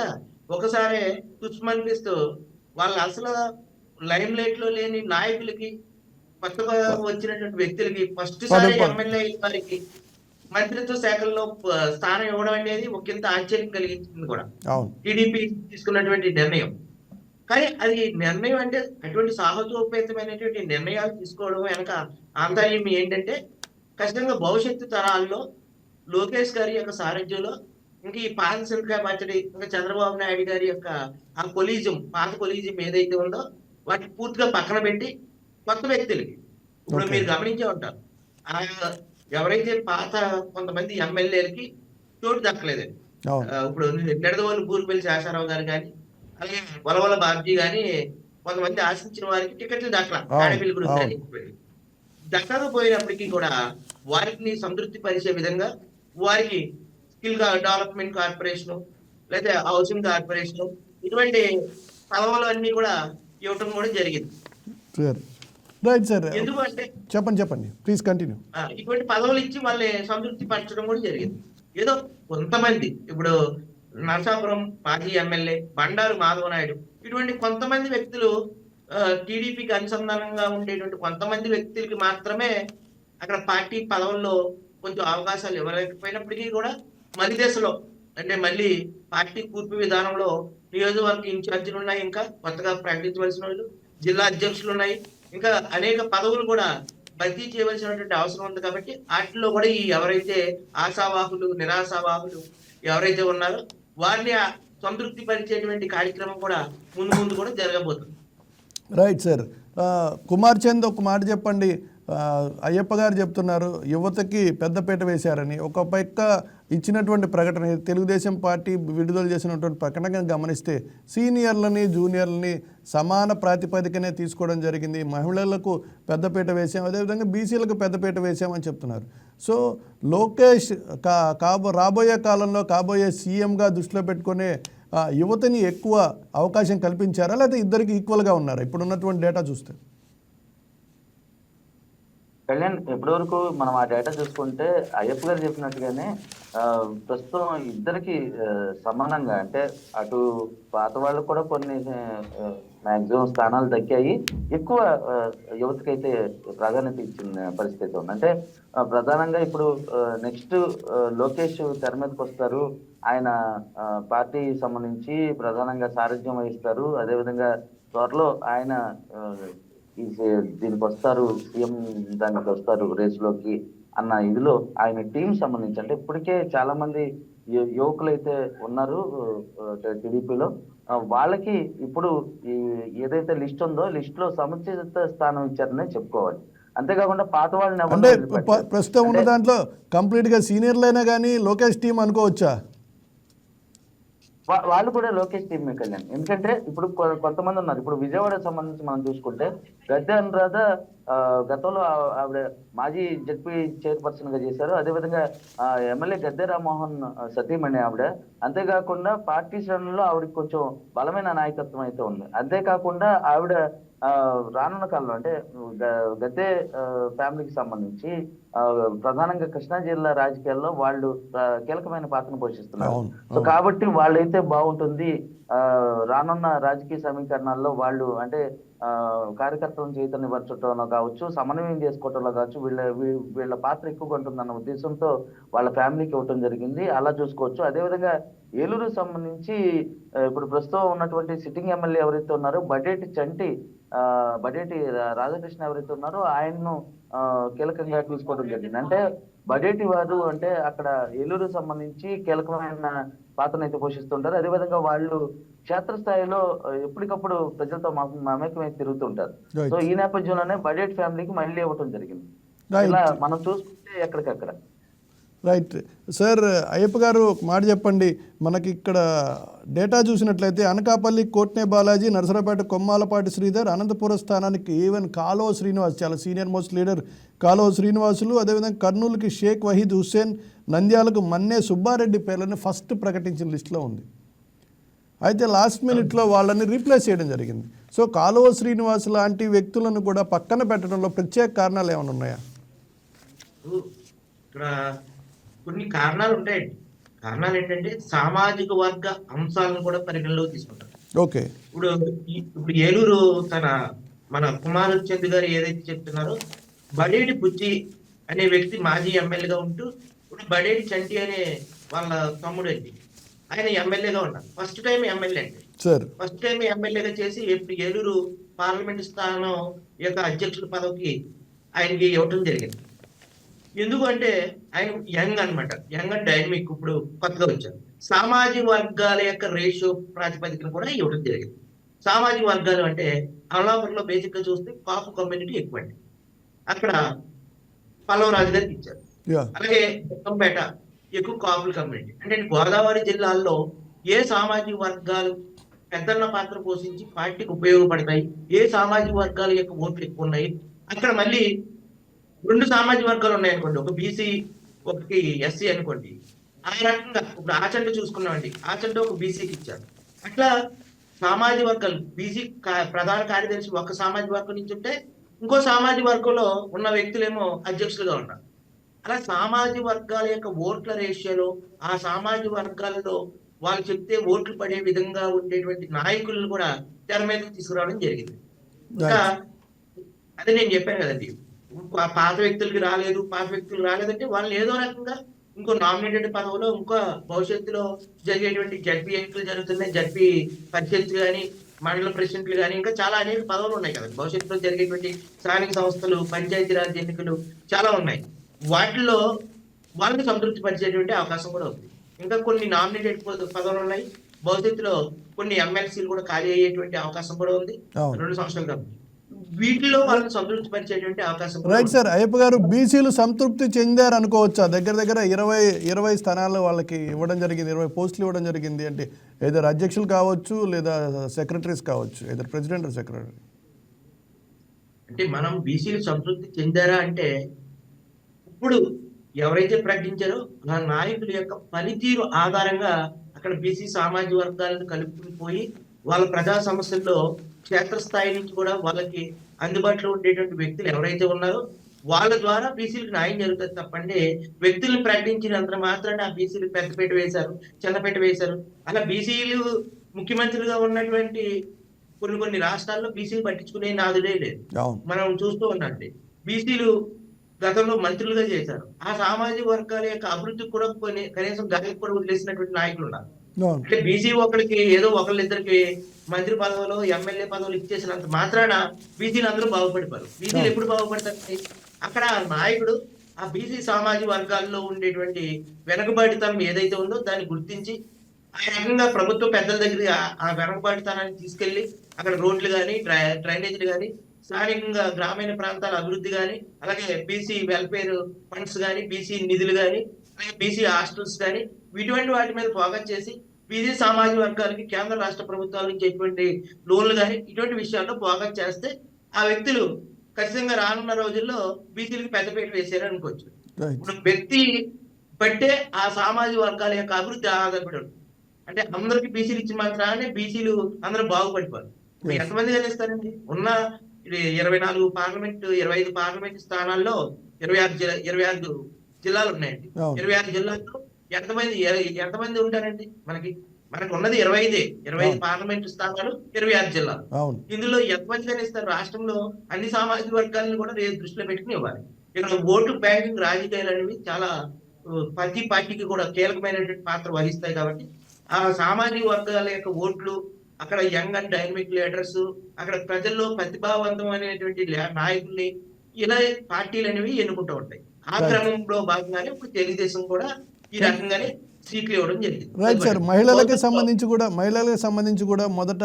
ఒకసారి తుస్మనిపిస్తూ వాళ్ళు అసలు లైమ్ లైట్ లో లేని నాయకులకి కొత్తగా వచ్చినటువంటి వ్యక్తులకి ఫస్ట్ సారి ఎమ్మెల్యే వారికి మంత్రిత్వ శాఖల్లో స్థానం ఇవ్వడం అనేది ఒకంత ఆశ్చర్యం కలిగించింది కూడా టీడీపీ తీసుకున్నటువంటి నిర్ణయం. కానీ అది నిర్ణయం అంటే అటువంటి సాహసోపేతమైనటువంటి నిర్ణయాలు తీసుకోవడం వెనక ఆంతర్యం ఏంటంటే ఖచ్చితంగా భవిష్యత్తు తరాల్లో లోకేష్ గారి యొక్క సారథ్యంలో ఇంకా ఈ పాత సింతకాయ పచ్చడి ఇంకా చంద్రబాబు నాయుడు గారి యొక్క ఆ కొలీజం పాత కొలీజం ఏదైతే ఉందో వాటిని పూర్తిగా పక్కన పెట్టి కొత్త వ్యక్తులకి ఇప్పుడు మీరు గమనించే ఉంటారు ఎవరైతే పాత కొంతమంది ఎమ్మెల్యేలకి చోటు దక్కలేదండి. ఇప్పుడు నిడదవోలు బూరుపల్లి శేషారావు గారు కానీ అలాగే వలవల బాబ్జీ గాని కొంతమంది ఆశించిన వారికి టికెట్లు దక్కల ఆడపిల్లి గురించి కానీ దక్కకపోయినప్పటికీ కూడా వారిని సంతృప్తి పరిచే విధంగా వారికి స్కిల్ డెవలప్మెంట్ కార్పొరేషన్ లేదా హౌసింగ్ కార్పొరేషన్ ఇటువంటి పదవులు అన్ని కూడా ఇవ్వటం కూడా జరిగింది. రైట్ సార్, ఎందుకంటే చెప్పండి ప్లీజ్ కంటిన్యూ. ఇటువంటి పదవులు ఇచ్చి వాళ్ళని సంతృప్తి పరచడం కూడా జరిగింది. ఏదో కొంతమంది ఇప్పుడు నరసాపురం మాజీ ఎమ్మెల్యే బండారు మాధవ నాయుడు ఇటువంటి కొంతమంది వ్యక్తులు టీడీపీకి అనుసంధానంగా ఉండేటువంటి కొంతమంది వ్యక్తులకి మాత్రమే అక్కడ పార్టీ పదవుల్లో కొంచెం అవకాశాలు ఇవ్వలేకపోయినప్పటికీ కూడా మలి దశలో అంటే మళ్ళీ పార్టీ కూర్పు విధానంలో నియోజకవర్గ ఇన్ఛార్జీలు ఉన్నాయి, ఇంకా కొత్తగా ప్రకటించవలసిన వాళ్ళు జిల్లా అధ్యక్షులు ఉన్నాయి, ఇంకా అనేక పదవులు కూడా భర్తీ చేయవలసినటువంటి అవసరం ఉంది. కాబట్టి వాటిలో కూడా ఈ ఎవరైతే ఆశావాహులు నిరాశావాహులు ఎవరైతే ఉన్నారో వారిని సంతృప్తి పరిచేటువంటి కార్యక్రమం కూడా ముందు కూడా జరగబోతుంది. రైట్ సార్, కుమార్ చంద్ ఒక మాట చెప్పండి. అయ్యప్ప గారు చెప్తున్నారు యువతకి పెద్దపీట వేశారని. ఒక పక్క ఇచ్చినటువంటి ప్రకటన తెలుగుదేశం పార్టీ విడుదల చేసినటువంటి ప్రకటన గమనిస్తే సీనియర్లని జూనియర్లని సమాన ప్రాతిపదికనే తీసుకోవడం జరిగింది. మహిళలకు పెద్దపీట వేసాం, అదేవిధంగా బీసీలకు పెద్దపీట వేసామని చెప్తున్నారు. సో లోకేష్ రాబోయే కాలంలో కాబోయే సీఎంగా దృష్టిలో పెట్టుకునే యువతని ఎక్కువ అవకాశం కల్పించారా లేదా ఇద్దరికి ఈక్వల్గా ఉన్నారా ఇప్పుడున్నటువంటి డేటా చూస్తే? కళ్యాణ్, ఇప్పటి వరకు మనం ఆ డేటా చూసుకుంటే అయ్యప్ప గారు చెప్పినట్టుగానే ప్రస్తుతం ఇద్దరికి సమానంగా అంటే అటు పాత వాళ్ళకు కూడా కొన్ని మాక్సిమం స్థానాలు దక్కాయి, ఎక్కువ యువతకైతే ప్రాధాన్యత ఇచ్చిన పరిస్థితి ఉంది. అంటే ప్రధానంగా ఇప్పుడు నెక్స్ట్ లోకేష్ తెర మీదకి వస్తారు, ఆయన పార్టీ సంబంధించి ప్రధానంగా సారథ్యం వహిస్తారు, అదేవిధంగా త్వరలో ఆయన దీనికి వస్తారు, సీఎం దానికి వస్తారు రేసులోకి అన్న ఇదిలో ఆయన టీం సంబంధించి అంటే ఇప్పటికే చాలా మంది యువకులు అయితే ఉన్నారు టీడీపీలో, వాళ్ళకి ఇప్పుడు ఏదైతే లిస్ట్ ఉందో లిస్ట్ లో సముచిత స్థానం ఇచ్చారనే చెప్పుకోవాలి. అంతేకాకుండా పాత వాళ్ళని అంటే ప్రస్తుతం ఉన్న దాంట్లో కంప్లీట్ గా సీనియర్లైనా కానీ లోకేష్ టీం అనుకోవచ్చా? వాళ్ళు కూడా లోకేష్ టీమే కళ్యాణ్. ఎందుకంటే ఇప్పుడు కొంతమంది ఉన్నారు. ఇప్పుడు విజయవాడకు సంబంధించి మనం చూసుకుంటే గద్దె అనురాధ గతంలో ఆవిడ మాజీ జడ్పీ చైర్పర్సన్ గా చేశారు. అదేవిధంగా ఎమ్మెల్యే గద్దె రామ్మోహన్ సతీమణి ఆవిడ. అంతేకాకుండా పార్టీ శ్రేణుల్లో ఆవిడకి కొంచెం బలమైన నాయకత్వం అయితే ఉంది. అంతేకాకుండా ఆవిడ రానున్న కాలంలో అంటే గద్దె ఫ్యామిలీకి సంబంధించి ప్రధానంగా కృష్ణా జిల్లా రాజకీయాల్లో వాళ్ళు కీలకమైన పాత్రను పోషిస్తున్నారు. సో కాబట్టి వాళ్ళైతే బాగుంటుంది. రానున్న రాజకీయ సమీకరణాల్లో వాళ్ళు అంటే కార్యకర్తలను చైతన్యపరచడంలో కావచ్చు, సమన్వయం చేసుకోవటంలో కావచ్చు, వీళ్ళ పాత్ర ఎక్కువగా ఉంటుందన్న ఉద్దేశంతో వాళ్ళ ఫ్యామిలీకి ఇవ్వటం జరిగింది. అలా చూసుకోవచ్చు. అదేవిధంగా ఏలూరు సంబంధించి ఇప్పుడు ప్రస్తుతం ఉన్నటువంటి సిట్టింగ్ ఎమ్మెల్యే ఎవరైతే ఉన్నారో బడేటి రాధాకృష్ణ ఎవరైతే ఉన్నారో ఆయన్ను కీలకంగా తీసుకోవడం జరిగింది. అంటే బడేటి వారు అంటే అక్కడ ఏలూరు సంబంధించి కీలకమైన పాత్రను అయితే పోషిస్తుంటారు. అదేవిధంగా వాళ్ళు క్షేత్రస్థాయిలో ఎప్పటికప్పుడు ప్రజలతో మమేకమై తిరుగుతుంటారు. సో ఈ నేపథ్యంలోనే బడేటి ఫ్యామిలీకి మళ్ళీ ఇవ్వటం జరిగింది. ఇలా మనం చూసుకుంటే ఎక్కడికక్కడ. Right sir. అయ్యప్ప గారు ఒక మాట చెప్పండి. మనకి ఇక్కడ డేటా చూసినట్లయితే అనకాపల్లి కోట్నే బాలాజీ, నరసరావుపేట కొమ్మాలపాటి శ్రీధర్, అనంతపురం స్థానానికి ఈవెన్ కాలువ శ్రీనివాస్, చాలా సీనియర్ మోస్ట్ లీడర్ కాలువ శ్రీనివాసులు, అదేవిధంగా కర్నూలుకి షేక్ వహీద్ హుస్సేన్, నంద్యాలకు మన్నే సుబ్బారెడ్డి పేర్లని ఫస్ట్ ప్రకటించిన లిస్టులో ఉంది. అయితే లాస్ట్ మినిట్లో వాళ్ళని రీప్లేస్ చేయడం జరిగింది. సో కాలువ శ్రీనివాస్ లాంటి వ్యక్తులను కూడా పక్కన పెట్టడంలో ప్రత్యేక కారణాలు ఏమైనా ఉన్నాయా? ఇక్కడ కొన్ని కారణాలు ఉంటాయండి. కారణాలు ఏంటంటే సామాజిక వర్గ అంశాలను కూడా పరిగణలోకి తీసుకుంటారు. ఓకే. ఇప్పుడు ఏలూరు మన కుమార్ చంద్ గారు ఏదైతే చెప్తున్నారో, బడేటి బుజ్జి అనే వ్యక్తి మాజీ ఎమ్మెల్యేగా ఉంటూ ఇప్పుడు బడేటి చంటి అనే వాళ్ళ తమ్ముడు అండి, ఆయన ఎమ్మెల్యేగా ఉన్నారు. ఫస్ట్ టైం ఎమ్మెల్యే అండి. ఫస్ట్ టైం ఎమ్మెల్యేగా చేసి ఇప్పుడు ఏలూరు పార్లమెంట్ స్థానం యొక్క అధ్యక్షుల పదవికి ఆయనకి ఇవ్వటం జరిగింది. ఎందుకు అంటే ఆయన యంగ్ అనమాట. యంగ్ అండ్ డైనమిక్, ఇప్పుడు కొత్తగా వచ్చారు. సామాజిక వర్గాల యొక్క రేషియో ప్రాతిపదికన కూడా ఇవ్వడం జరిగింది. సామాజిక వర్గాలు అంటే అమలాపురంలో బేసిక్ గా చూస్తే కాపు కమ్యూనిటీ ఎక్కువ అండి. అక్కడ పల్లవరాజు గారికి ఇచ్చారు. అలాగే బెక్కంపేట ఎక్కువ కాపుల కమ్యూనిటీ. అంటే గోదావరి జిల్లాల్లో ఏ సామాజిక వర్గాలు పెద్దన్న పాత్ర పోషించి పార్టీకి ఉపయోగపడతాయి, ఏ సామాజిక వర్గాల యొక్క ఓట్లు ఎక్కువ ఉన్నాయి, అక్కడ మళ్ళీ 2 సామాజిక వర్గాలు ఉన్నాయనుకోండి, ఒక బీసీ ఒకటి ఎస్సీ అనుకోండి. ఆ రకంగా ఇప్పుడు ఆచంట చూసుకున్నామండి, ఆచంట ఒక బీసీకి ఇచ్చారు. అట్లా సామాజిక వర్గాలు బీసీ ప్రధాన కార్యదర్శి ఒక సామాజిక వర్గం నుంచి ఉంటే ఇంకో సామాజిక వర్గంలో ఉన్న వ్యక్తులేమో అధ్యక్షులుగా ఉన్నారు. అలా సామాజిక వర్గాల యొక్క ఓట్ల రేషియోలో ఆ సామాజిక వర్గాలలో వాళ్ళు చెప్తే ఓట్లు పడే విధంగా ఉండేటువంటి నాయకులను కూడా తెర మీదకి తీసుకురావడం జరిగింది. ఇంకా అదే నేను చెప్పాను కదండి, పాత వ్యక్తులు రాలేదంటే వాళ్ళని ఏదో రకంగా ఇంకో నామినేటెడ్ పదవిలో ఇంకో భవిష్యత్తులో జరిగేటువంటి జడ్పీ ఎన్నికలు జరుగుతున్నాయి, జడ్పీ పరిషత్ కానీ మండల ప్రెసిడెంట్లు కానీ ఇంకా చాలా అనేక పదవులు ఉన్నాయి కదా. భవిష్యత్తులో జరిగేటువంటి స్థానిక సంస్థలు, పంచాయతీరాజ్ ఎన్నికలు చాలా ఉన్నాయి. వాటిల్లో వాళ్ళని సంతృప్తి పరిచేటువంటి అవకాశం కూడా ఉంది. ఇంకా కొన్ని నామినేటెడ్ పదవులు ఉన్నాయి. భవిష్యత్తులో కొన్ని ఎమ్మెల్సీలు కూడా ఖాళీ అయ్యేటువంటి అవకాశం కూడా ఉంది 2 సంవత్సరాల కాబట్టి. వీటిలో వాళ్ళని సంతృప్తి పరిచేటువంటి అవకాశం. Right sir. అయ్యప్ప గారు, బీసీలు సంతృప్తి చెందారు అనుకోవచ్చా? దగ్గర 20 స్థానాలు వాళ్ళకి ఇవ్వడం జరిగింది, 20 పోస్టులు ఇవ్వడం జరిగింది. అంటే ఏదో అధ్యక్షులు కావచ్చు లేదా సెక్రటరీస్ కావచ్చు, ఏదో ప్రెసిడెంట్ సెక్రటరీ. అంటే మనం బీసీలు సంతృప్తి చెందారా అంటే ఇప్పుడు ఎవరైతే ప్రకటించారో ఆ నాయకుల యొక్క పనితీరు ఆధారంగా అక్కడ బీసీ సామాజిక వర్గాలను కలుపుకుని పోయి వాళ్ళ ప్రజా సమస్యల్లో క్షేత్రస్థాయి నుంచి కూడా వాళ్ళకి అందుబాటులో ఉండేటువంటి వ్యక్తులు ఎవరైతే ఉన్నారో వాళ్ళ ద్వారా బీసీలకు న్యాయం జరుగుతుంది తప్పండి వ్యక్తులను ప్రకటించినంత మాత్రాన్ని ఆ బీసీలు పెద్దపేట వేశారు, చిన్నపేట వేశారు. అలా బీసీలు ముఖ్యమంత్రులుగా ఉన్నటువంటి కొన్ని రాష్ట్రాల్లో బీసీలు పట్టించుకునే నాదుడే లేదు. మనం చూస్తూ ఉన్నట్టు బీసీలు గతంలో మంత్రులుగా చేశారు. ఆ సామాజిక వర్గాల యొక్క అభివృద్ధికి కూడా కనీసం గాలికి కూడా వదిలేసినటువంటి నాయకులు ఉన్నారు. అంటే బీసీ ఒకరికి ఏదో ఒకళ్ళిద్దరికి మంత్రి పదవులు, ఎమ్మెల్యే పదవులు ఇచ్చేసినంత మాత్రాన బీసీలు అందరూ బాగుపడిపోరు. బీసీలు ఎప్పుడు బాగుపడతారు? అక్కడ నాయకుడు ఆ బీసీ సామాజిక వర్గాల్లో ఉండేటువంటి వెనుకబాటుతనం ఏదైతే ఉందో దాన్ని గుర్తించి ఆ రకంగా ప్రభుత్వ పెద్దల దగ్గర ఆ వెనుకబాటుతనాన్ని తీసుకెళ్లి అక్కడ రోడ్లు కానీ, డ్రైనేజీలు కానీ, స్థానికంగా గ్రామీణ ప్రాంతాల అభివృద్ధి కానీ, అలాగే బీసీ వెల్ఫేర్ ఫండ్స్ కానీ, బీసీ నిధులు కానీ, అలాగే బీసీ హాస్టల్స్ కానీ, ఇటువంటి వాటి మీద ఫోకస్ చేసి బీసీ సామాజిక వర్గాలకి కేంద్ర రాష్ట్ర ప్రభుత్వాల నుంచి ఎటువంటి లోన్లు కానీ ఇటువంటి విషయాల్లో బాగా చేస్తే ఆ వ్యక్తులు ఖచ్చితంగా రానున్న రోజుల్లో బీసీలకు పెద్దపీట వేసారు అనుకోవచ్చు. రైట్. ఇప్పుడు వ్యక్తి బట్టే ఆ సామాజిక వర్గాల యొక్క అభివృద్ధి ఆధారపడి ఉంటుంది. అంటే అందరికి బీసీలు ఇచ్చిన మాత్రానే బీసీలు అందరూ బాగుపడిపోరు. ఇప్పుడు ఎంతమంది కనిస్తారండి? ఉన్న 24 పార్లమెంట్ 25 పార్లమెంట్ స్థానాల్లో 26 జిల్లాలు ఉన్నాయండి. అవును. 26 జిల్లాల్లో ఎంతమంది ఉంటారండి? మనకు ఉన్నది 25 పార్లమెంట్ స్థానాలు, 26 జిల్లాలు. అవును. ఇందులో ఎంతమంది కనిస్తారు? రాష్ట్రంలో అన్ని సామాజిక వర్గాలను కూడా దృష్టిలో పెట్టుకుని ఇవ్వాలి. ఇక్కడ ఓటు బ్యాంకింగ్ రాజకీయాలు అనేవి చాలా ప్రతి పార్టీకి కూడా కీలకమైనటువంటి పాత్ర వహిస్తాయి. కాబట్టి ఆ సామాజిక వర్గాల యొక్క ఓట్లు, అక్కడ యంగ్ అండ్ డైనమిక్ లీడర్స్, అక్కడ ప్రజల్లో ప్రతిభావంతమైనటువంటి నాయకుల్ని ఇలా పార్టీలు అనేవి ఎన్నుకుంటూ ఉంటాయి. ఆ క్రమంలో భాగంగానే ఇప్పుడు తెలుగుదేశం కూడా ఈ రకంగానే సీట్లు ఇవ్వడం జరిగింది. Right sir. మహిళలకు సంబంధించి కూడా మొదట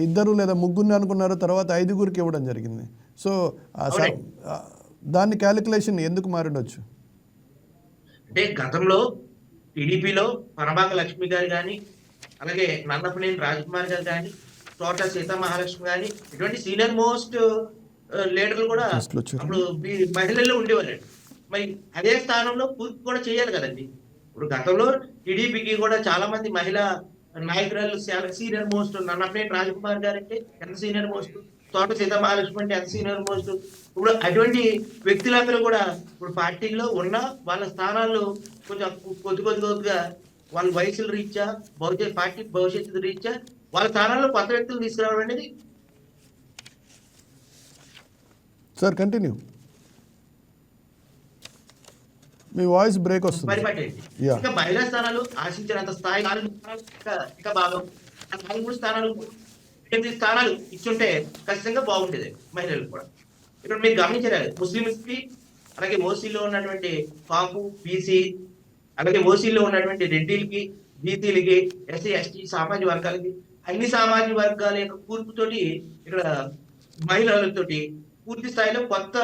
2 లేదా 3 అనుకున్నారు, తర్వాత 5 ఇవ్వడం జరిగింది. సో దాని క్యాలిక్యులేషన్ ఎందుకు మారిండొచ్చు? అంటే గతంలో టీడీపీలో పరమాక లక్ష్మి గారు కానీ, అలాగే నన్నపనేని రాజకుమార్ గారు కానీ, తోట సీతామహాలక్ష్మి కానీ, ఇటువంటి సీనియర్ మోస్ట్ లీడర్లు కూడా అప్పుడు మహిళల్లో ఉండేవాళ్ళండి. మరి అదే స్థానంలో పూర్తి కూడా చేయాలి కదండి. ఇప్పుడు గతంలో టీడీపీకి కూడా చాలా మంది మహిళా నాయకురాలు సీనియర్ మోస్ట్. నన్నపనేని రాజకుమార్ గారు అంటే ఎంత సీనియర్ మోస్ట్, తోట సీతామహాలక్ష్మి అంటే ఎంత సీనియర్ మోస్ట్. ఇప్పుడు అటువంటి వ్యక్తులందరూ కూడా ఇప్పుడు పార్టీలో ఉన్న వాళ్ళ స్థానాలు కొంచెం కొద్దిగా వాళ్ళ వయసులు రీత్యా, పార్టీ భవిష్యత్తు రీత్యా వాళ్ళ స్థానాల్లో కొత్త వ్యక్తులు తీసుకురావడం అనేది. సార్ కంటిన్యూ, మీ వాయిస్ బ్రేక్ వస్తుంది. పరిపాటి ఇంకా మహిళా స్థానాలు ఆశించినంత స్థాయి 4 భాగం 4 స్థానాలు 8 స్థానాలు ఇచ్చుంటే ఖచ్చితంగా బాగుండేది మహిళలకు కూడా. ఇక్కడ మీరు గమనించారు, ముస్లింస్ కి, అలాగే ఓసీలో ఉన్నటువంటి కాపు, బీసీ, అలాగే ఓసీలో ఉన్నటువంటి రెడ్డిలకి, బీసీలకి, ఎస్సీ ఎస్టీ సామాజిక వర్గాలకి, అన్ని సామాజిక వర్గాల యొక్క కూర్పుతోటి ఇక్కడ మహిళలతోటి పూర్తి స్థాయిలో కొత్త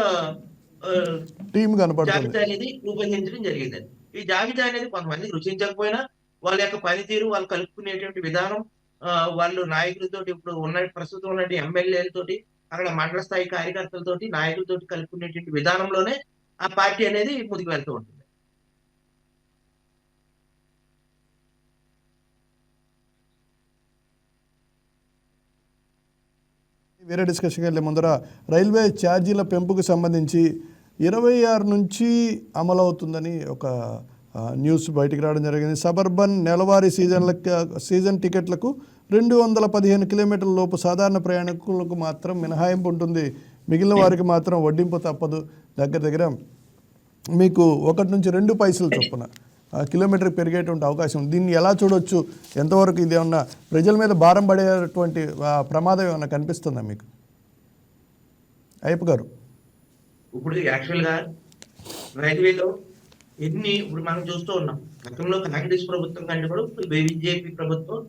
జాబితా అనేది రూపొందించడం జరిగిందండి. ఈ జాబితా అనేది కొంతమందికి రుచించకపోయినా వాళ్ళ యొక్క పనితీరు, వాళ్ళు కలుపుకునేటువంటి విధానం, వాళ్ళు నాయకులతోటి, ఇప్పుడు ప్రస్తుతం ఉన్న ఎమ్మెల్యేలతోటి, అక్కడ మండల స్థాయి కార్యకర్తలతోటి, నాయకులతోటి కలుపుకునేటువంటి విధానంలోనే ఆ పార్టీ అనేది ముందుకు వెళ్తూ ఉంటుంది. వేరే డిస్కషన్కి వెళ్ళే ముందర రైల్వే ఛార్జీల పెంపుకు సంబంధించి 26 నుంచి అమలవుతుందని ఒక న్యూస్ బయటికి రావడం జరిగింది. సబర్బన్ నెలవారీ సీజన్ టికెట్లకు 215 కిలోమీటర్ల లోపు సాధారణ ప్రయాణికులకు మాత్రం మినహాయింపు ఉంటుంది. మిగిలిన వారికి మాత్రం వడ్డింపు తప్పదు. దగ్గర మీకు 1 నుంచి 2 పైసలు చొప్పున కిలోమీటర్ పెరిగేటువంటి అవకాశం. దీన్ని ఎలా చూడొచ్చు? ఎంతవరకు ఇది ఏమన్నా ప్రజల మీద భారం పడేటువంటి ప్రమాదం ఏమన్నా కనిపిస్తుందా మీకు? అయ్యప్ప గారు, ఇప్పుడు యాక్చువల్గా రైల్వేలో ఇప్పుడు మనం చూస్తూ ఉన్నాం. గతంలో కాంగ్రెస్ ప్రభుత్వం కంటే కూడా బీజేపీ ప్రభుత్వం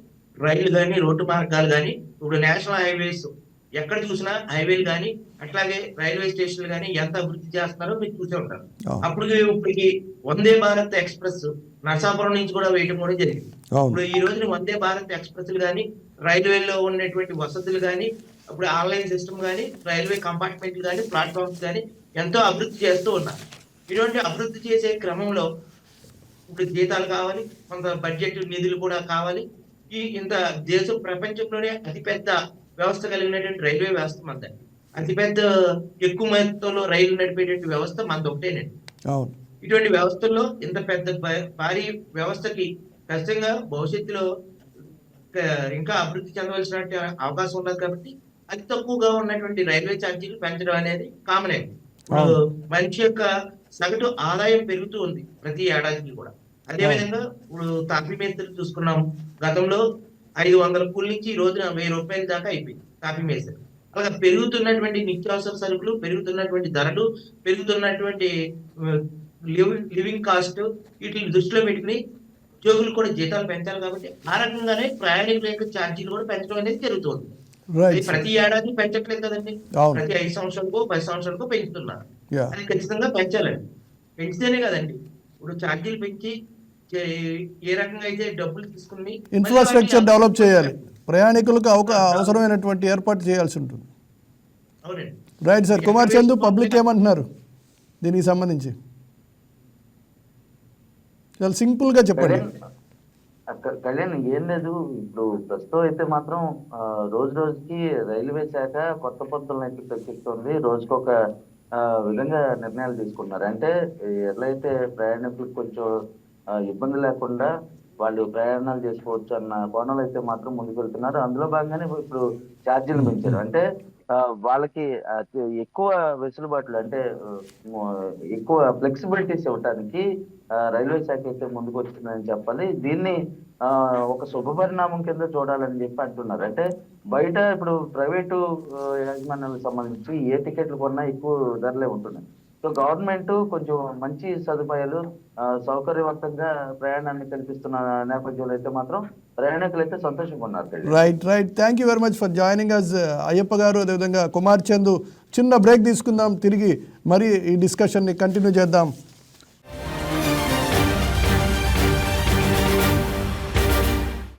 రైలు కానీ, రోడ్డు మార్గాలు కానీ, ఇప్పుడు నేషనల్ హైవేస్ ఎక్కడ చూసినా హైవేలు కానీ, అట్లాగే రైల్వే స్టేషన్లు కానీ ఎంత అభివృద్ధి చేస్తున్నారో మీరు చూసే ఉంటారు. ఇప్పటికి వందే భారత్ ఎక్స్ప్రెస్ నరసాపురం నుంచి కూడా వేయడం కూడా జరిగింది. ఇప్పుడు ఈ రోజున వందే భారత్ ఎక్స్ప్రెస్లు కానీ, రైల్వేలో ఉన్నటువంటి వసతులు కానీ, ఇప్పుడు ఆన్లైన్ సిస్టమ్ కానీ, రైల్వే కంపార్ట్మెంట్లు కానీ, ప్లాట్ఫామ్స్ కానీ ఎంతో అభివృద్ధి చేస్తూ ఉన్నారు. ఇటువంటి అభివృద్ధి చేసే క్రమంలో ఇప్పుడు జీతాలు కావాలి, కొంత బడ్జెట్ నిధులు కూడా కావాలి. ఇంత దేశం ప్రపంచంలోనే అతిపెద్ద వ్యవస్థ కలిగినటువంటి రైల్వే వ్యవస్థ మనది. అతిపెద్ద ఎక్కువ మొత్తంలో రైలు నడిపేటువంటి వ్యవస్థ మనది ఒకటేనండి. ఇటువంటి వ్యవస్థల్లో ఇంత పెద్ద భారీ వ్యవస్థకి ఖచ్చితంగా భవిష్యత్తులో ఇంకా అభివృద్ధి చెందవలసిన అవకాశం ఉండదు. కాబట్టి అతి తక్కువగా ఉన్నటువంటి రైల్వే ఛార్జీలు పెంచడం అనేది కామనే. మనిషి యొక్క సగటు ఆదాయం పెరుగుతూ ఉంది ప్రతి ఏడాదికి కూడా. అదేవిధంగా ఇప్పుడు తాపీ మేస్త్రి చూసుకున్నాం. గతంలో 500 కూలి నుంచి ఈ రోజున 1000 రూపాయల దాకా అయిపోయింది తాపీ మేస్త్రి. అలాగే పెరుగుతున్నటువంటి నిత్యావసర సరుకులు, పెరుగుతున్నటువంటి ధరలు, పెరుగుతున్నటువంటి లివింగ్ కాస్ట్, వీటిని దృష్టిలో పెట్టుకుని ఉద్యోగులు కూడా జీతాలు పెంచాలి. కాబట్టి ఆ రకంగానే ప్రయాణికుల యొక్క ఛార్జీలు కూడా పెంచడం అనేది జరుగుతుంది. ప్రతి ఏడాది పెంచట్లేదు కదండి, ప్రతి 5 సంవత్సరాలకో 10 సంవత్సరాలకో పెంచుతున్నారు. అది ఖచ్చితంగా పెంచాలండి. పెంచితేనే కదండి ఇప్పుడు ఛార్జీలు పెంచి ఏ రకంగా అయితే డబ్బులు తీసుకుని ఇన్ఫ్రాస్ట్రక్చర్ డెవలప్ చేయాలి, ప్రయాణికులకు అవసరమైనటువంటి ఏర్పాటు చేయాల్సి ఉంటుంది. అవునండి. Right sir. Kumar Chandu, public ఏమంటున్నారు దీనికి సంబంధించి? చాలా సింపుల్గా చెప్పండి. కళ్యాణ్ ఏం లేదు, ఇప్పుడు ప్రస్తుతం అయితే మాత్రం రోజు రోజుకి రైల్వే శాఖ కొత్త పద్ధతులను అయితే ప్రకటిస్తుంది. రోజుకొక విధంగా నిర్ణయాలు తీసుకుంటున్నారు. అంటే ఎట్లయితే ప్రయాణికులకు కొంచెం ఇబ్బంది లేకుండా వాళ్ళు ప్రయాణాలు చేసుకోవచ్చు అన్న కోణంలో అయితే మాత్రం ముందుకు వెళ్తున్నారు. అందులో భాగంగానే ఇప్పుడు ఛార్జీలు పెంచారు. అంటే వాళ్ళకి ఎక్కువ వెసులుబాట్లు, అంటే ఎక్కువ ఫ్లెక్సిబిలిటీస్ ఇవ్వడానికి రైల్వే శాఖ అయితే ముందుకు వచ్చిందని చెప్పాలి. దీన్ని ఒక శుభ పరిణామం కింద చూడాలని చెప్పి అంటున్నారు. అంటే బయట ఇప్పుడు ప్రైవేటు యాజమాన్యాలకు సంబంధించి ఏ టికెట్లు కొన్నా ఎక్కువ ధరలే ఉంటున్నాయి. సో గవర్నమెంట్ కొంచెం మంచి సదుపాయాలు సౌకర్యవంతంగా ప్రయాణాన్ని కల్పిస్తున్న నేపథ్యంలో అయితే మాత్రం ప్రయాణికులు అయితే సంతోషంగా ఉన్నారు. Right. Thank you very much for joining us Ayyappa garu, అదేవిధంగా కుమార్ చందు. చిన్న బ్రేక్ తీసుకుందాం, తిరిగి మరి ఈ డిస్కషన్ని కంటిన్యూ చేద్దాం.